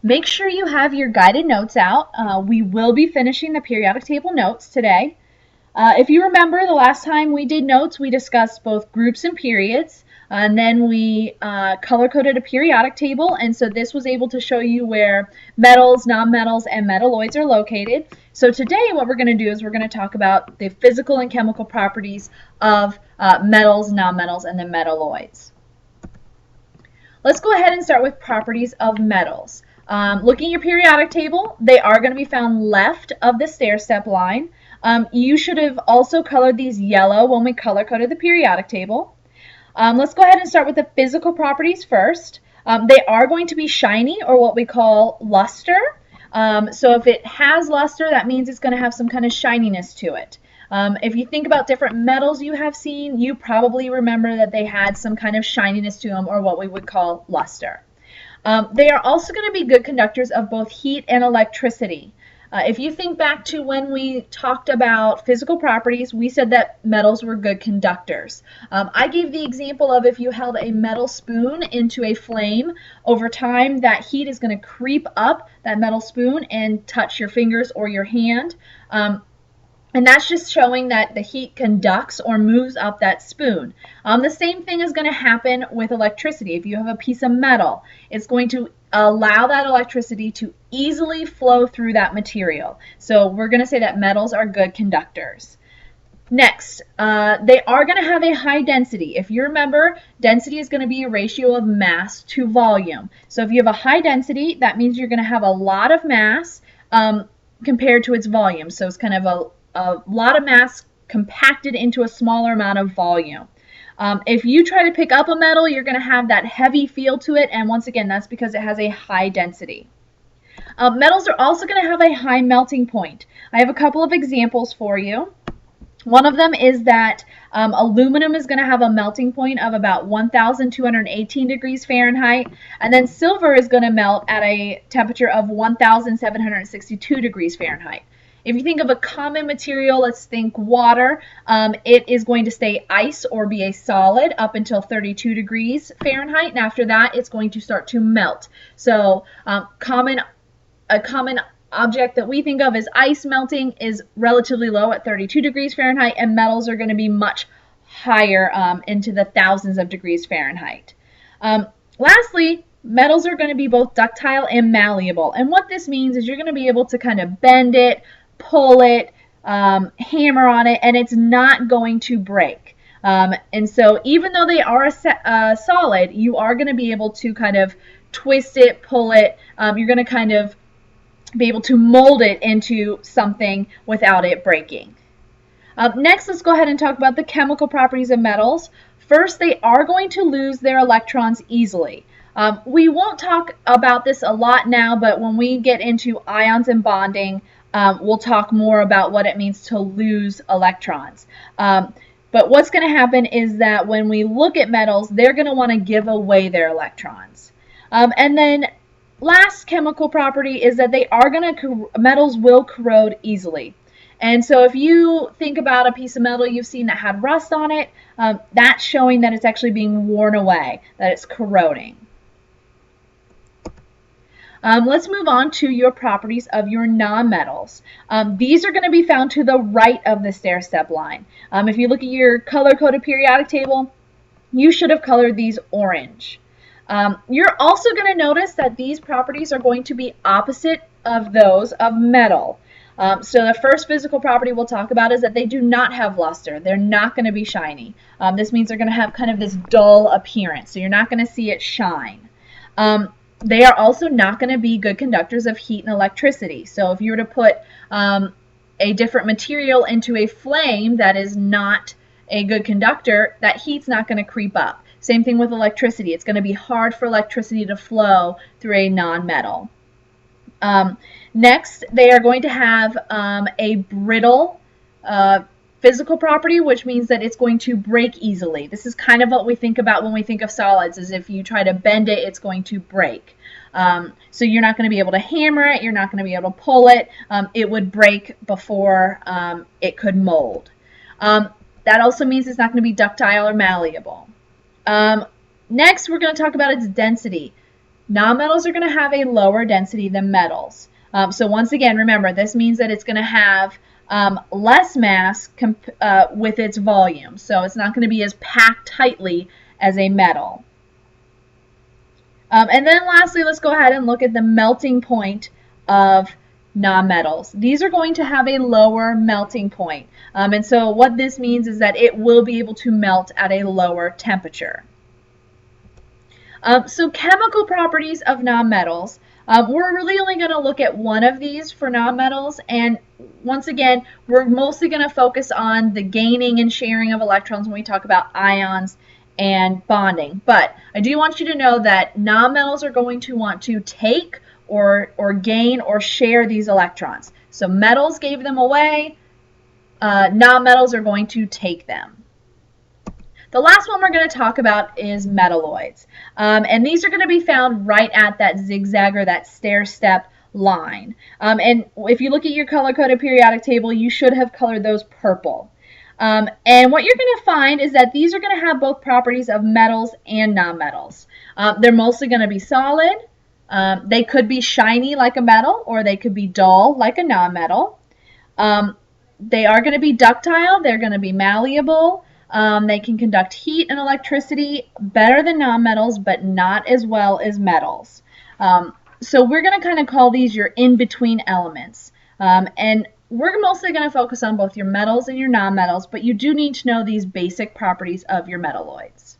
Make sure you have your guided notes out. We will be finishing the periodic table notes today. If you remember, the last time we did notes, we discussed both groups and periods, and then we color-coded a periodic table, and so this was able to show you where metals, nonmetals, and metalloids are located. So today what we're going to do is we're going to talk about the physical and chemical properties of metals, nonmetals, and the metalloids. Let's go ahead and start with properties of metals. Looking at your periodic table, they are going to be found left of the stair-step line. You should have also colored these yellow when we color-coded the periodic table. Let's go ahead and start with the physical properties first. They are going to be shiny, or what we call luster. So if it has luster, that means it's going to have some kind of shininess to it. If you think about different metals you have seen, you probably remember that they had some kind of shininess to them, or what we would call luster. They are also going to be good conductors of both heat and electricity. If you think back to when we talked about physical properties, we said that metals were good conductors. I gave the example of if you held a metal spoon into a flame, over time that heat is going to creep up that metal spoon and touch your fingers or your hand. And that's just showing that the heat conducts or moves up that spoon. The same thing is going to happen with electricity. If you have a piece of metal, it's going to allow that electricity to easily flow through that material. So we're going to say that metals are good conductors. Next, they are going to have a high density. If you remember, density is going to be a ratio of mass to volume. So if you have a high density, that means you're going to have a lot of mass compared to its volume. So it's kind of a lot of mass compacted into a smaller amount of volume. If you try to pick up a metal, you're going to have that heavy feel to it, and once again, that's because it has a high density. Metals are also going to have a high melting point. I have a couple of examples for you. One of them is that aluminum is going to have a melting point of about 1,218 degrees Fahrenheit, and then silver is going to melt at a temperature of 1,762 degrees Fahrenheit. If you think of a common material, let's think water, it is going to stay ice or be a solid up until 32 degrees Fahrenheit, and after that it's going to start to melt. So a common object that we think of as ice melting is relatively low at 32 degrees Fahrenheit, and metals are going to be much higher into the thousands of degrees Fahrenheit. Lastly, metals are going to be both ductile and malleable, and what this means is you're going to be able to kind of bend it, pull it, hammer on it, and it's not going to break. And so even though they are a solid, you are going to be able to kind of twist it, pull it. You're going to kind of be able to mold it into something without it breaking. Next, let's go ahead and talk about the chemical properties of metals. First, they are going to lose their electrons easily. We won't talk about this a lot now, but when we get into ions and bonding, we'll talk more about what it means to lose electrons. But what's going to happen is that when we look at metals, they're going to want to give away their electrons. And then last chemical property is that metals will corrode easily. And so if you think about a piece of metal you've seen that had rust on it, that's showing that it's actually being worn away, that it's corroding. Let's move on to your properties of your nonmetals. These are going to be found to the right of the stair-step line. If you look at your color-coded periodic table, you should have colored these orange. You're also going to notice that these properties are going to be opposite of those of metal. So the first physical property we'll talk about is that they do not have luster. They're not going to be shiny. This means they're going to have kind of this dull appearance, so you're not going to see it shine. They are also not going to be good conductors of heat and electricity. So if you were to put a different material into a flame that is not a good conductor, that heat's not going to creep up. Same thing with electricity. It's going to be hard for electricity to flow through a non-metal. Next, they are going to have a brittle physical property, which means that it's going to break easily. This is kind of what we think about when we think of solids, is if you try to bend it, it's going to break. So you're not going to be able to hammer it, you're not going to be able to pull it. It would break before it could mold. That also means it's not going to be ductile or malleable. Next, we're going to talk about its density. Nonmetals are going to have a lower density than metals. So once again, remember, this means that it's going to have less mass with its volume. So it's not going to be as packed tightly as a metal. And then lastly, let's go ahead and look at the melting point of nonmetals. These are going to have a lower melting point. And so what this means is that it will be able to melt at a lower temperature. So chemical properties of nonmetals. We're really only going to look at one of these for nonmetals, and once again, we're mostly going to focus on the gaining and sharing of electrons when we talk about ions and bonding. But I do want you to know that nonmetals are going to want to take or gain or share these electrons. So metals gave them away, nonmetals are going to take them. The last one we're going to talk about is metalloids. And these are going to be found right at that zigzag or that stair-step line. And if you look at your color-coded periodic table, you should have colored those purple. And what you're going to find is that these are going to have both properties of metals and nonmetals. They're mostly going to be solid. They could be shiny like a metal, or they could be dull like a nonmetal. They are going to be ductile. They're going to be malleable. They can conduct heat and electricity better than nonmetals, but not as well as metals. So we're going to kind of call these your in-between elements. And we're mostly going to focus on both your metals and your nonmetals, but you do need to know these basic properties of your metalloids.